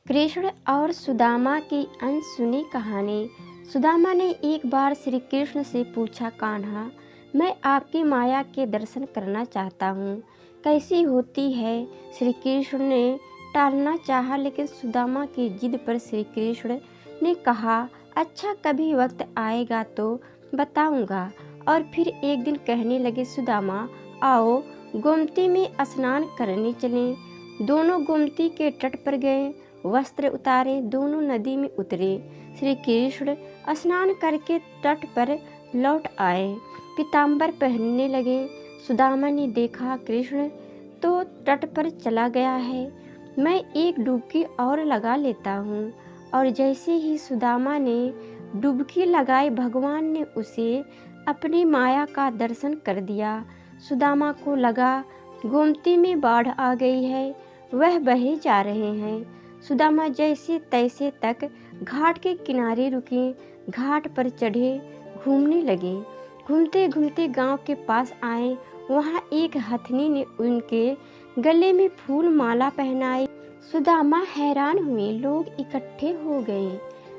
कृष्ण और सुदामा की अनसुनी कहानी। सुदामा ने एक बार श्री कृष्ण से पूछा, कान्हा, मैं आपकी माया के दर्शन करना चाहता हूँ, कैसी होती है? श्री कृष्ण ने टालना चाहा, लेकिन सुदामा की जिद पर श्री कृष्ण ने कहा, अच्छा, कभी वक्त आएगा तो बताऊंगा। और फिर एक दिन कहने लगे, सुदामा, आओ गोमती में स्नान करने चलें। दोनों गोमती के तट पर गए, वस्त्र उतारे, दोनों नदी में उतरे। श्री कृष्ण स्नान करके तट पर लौट आए, पीताम्बर पहनने लगे। सुदामा ने देखा, कृष्ण तो तट पर चला गया है, मैं एक डुबकी और लगा लेता हूँ। और जैसे ही सुदामा ने डुबकी लगाई, भगवान ने उसे अपनी माया का दर्शन कर दिया। सुदामा को लगा गोमती में बाढ़ आ गई है, वह बहे जा रहे हैं। सुदामा जैसे तैसे तक घाट के किनारे रुके, घाट पर चढ़े, घूमने लगे। घूमते घूमते गांव के पास आए, वहां एक हथनी ने उनके गले में फूल माला पहनाई। सुदामा हैरान हुए, लोग इकट्ठे हो गए।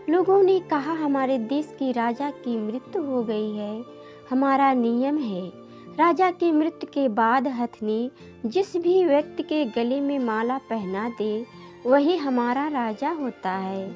लोगों ने कहा, हमारे देश की राजा की मृत्यु हो गई है, हमारा नियम है, राजा की मृत्यु के बाद हथनी जिस भी व्यक्ति के गले में माला पहना दे, वही हमारा राजा होता है।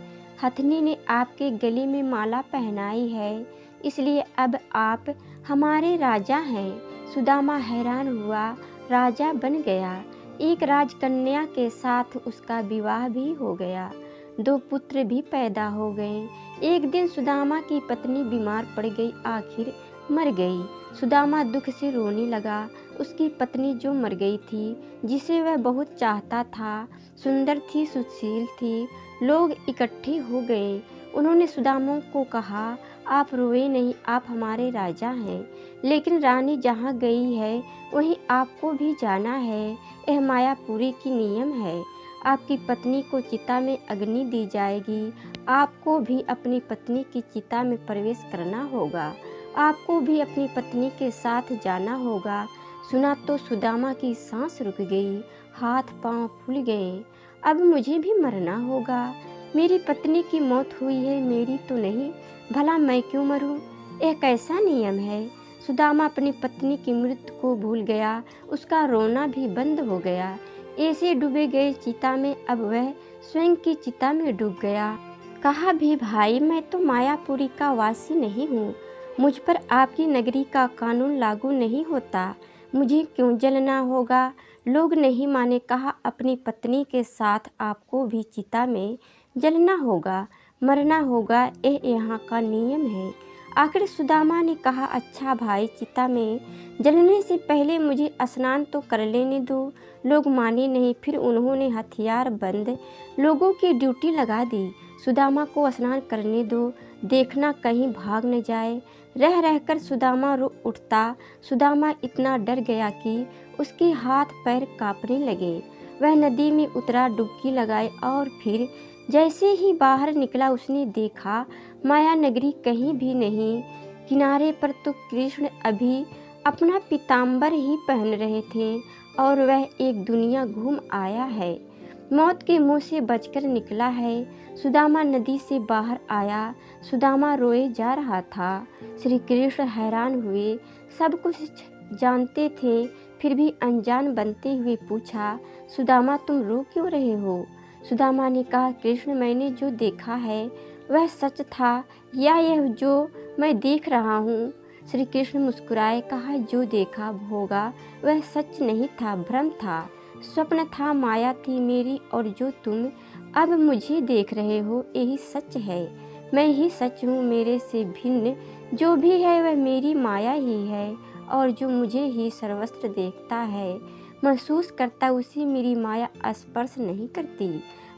हथनी ने आपके गले में माला पहनाई है, इसलिए अब आप हमारे राजा हैं। सुदामा हैरान हुआ, राजा बन गया। एक राजकन्या के साथ उसका विवाह भी हो गया, 2 पुत्र भी पैदा हो गए। एक दिन सुदामा की पत्नी बीमार पड़ गई, आखिर मर गई। सुदामा दुख से रोने लगा। उसकी पत्नी जो मर गई थी, जिसे वह बहुत चाहता था, सुंदर थी, सुशील थी। लोग इकट्ठे हो गए। उन्होंने सुदामा को कहा, आप रोए नहीं, आप हमारे राजा हैं, लेकिन रानी जहाँ गई है वहीं आपको भी जाना है, यह मायापुरी की नियम है। आपकी पत्नी को चिता में अग्नि दी जाएगी, आपको भी अपनी पत्नी की चिता में प्रवेश करना होगा, आपको भी अपनी पत्नी के साथ जाना होगा। सुना तो सुदामा की सांस रुक गई, हाथ पांव फूल गए। अब मुझे भी मरना होगा, मेरी पत्नी की मौत हुई है, मेरी तो नहीं, भला मैं क्यों मरूं? यह कैसा नियम है? सुदामा अपनी पत्नी की मृत्यु को भूल गया, उसका रोना भी बंद हो गया। ऐसे डूबे गए चिता में, अब वह स्वयं की चिता में डूब गया। कहा भी, भाई, मैं तो मायापुरी का वासी नहीं हूँ, मुझ पर आपकी नगरी का कानून लागू नहीं होता, मुझे क्यों जलना होगा? लोग नहीं माने। कहा, अपनी पत्नी के साथ आपको भी चिता में जलना होगा, मरना होगा, यह यहाँ का नियम है। आखिर सुदामा ने कहा, अच्छा भाई, चिता में जलने से पहले मुझे स्नान तो कर लेने दो। लोग माने नहीं। फिर उन्होंने हथियार बंद लोगों की ड्यूटी लगा दी। सुदामा को स्नान करने दो, देखना कहीं भाग न जाए। रह रहकर सुदामा रो उठता। सुदामा इतना डर गया कि उसके हाथ पैर कांपने लगे। वह नदी में उतरा, डुबकी लगाई और फिर जैसे ही बाहर निकला, उसने देखा माया नगरी कहीं भी नहीं। किनारे पर तो कृष्ण अभी अपना पीताम्बर ही पहन रहे थे और वह एक दुनिया घूम आया है, मौत के मुंह से बचकर निकला है। सुदामा नदी से बाहर आया, सुदामा रोए जा रहा था। श्री कृष्ण हैरान हुए, सब कुछ जानते थे फिर भी अनजान बनते हुए पूछा, सुदामा, तुम रो क्यों रहे हो? सुदामा ने कहा, कृष्ण, मैंने जो देखा है वह सच था या यह जो मैं देख रहा हूँ? श्री कृष्ण मुस्कुराए, कहा, जो देखा होगा वह सच नहीं था, भ्रम था, स्वप्न था, माया थी मेरी, और जो तुम अब मुझे देख रहे हो यही सच है। मैं ही सच हूँ, मेरे से भिन्न जो भी है वह मेरी माया ही है, और जो मुझे ही सर्वत्र देखता है, महसूस करता, उसे मेरी माया स्पर्श नहीं करती।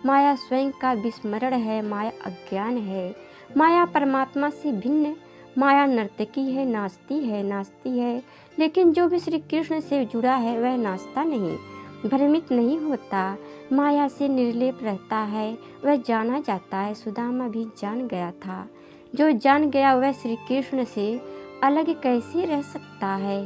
माया स्वयं का विस्मरण है, माया अज्ञान है, माया परमात्मा से भिन्न, माया नर्तकी है, नाचती है, लेकिन जो भी श्री कृष्ण से जुड़ा है वह नाचता नहीं, भ्रमित नहीं होता, माया से निर्लेप रहता है, वह जाना जाता है। सुदामा भी जान गया था। जो जान गया वह श्री कृष्ण से अलग कैसे रह सकता है?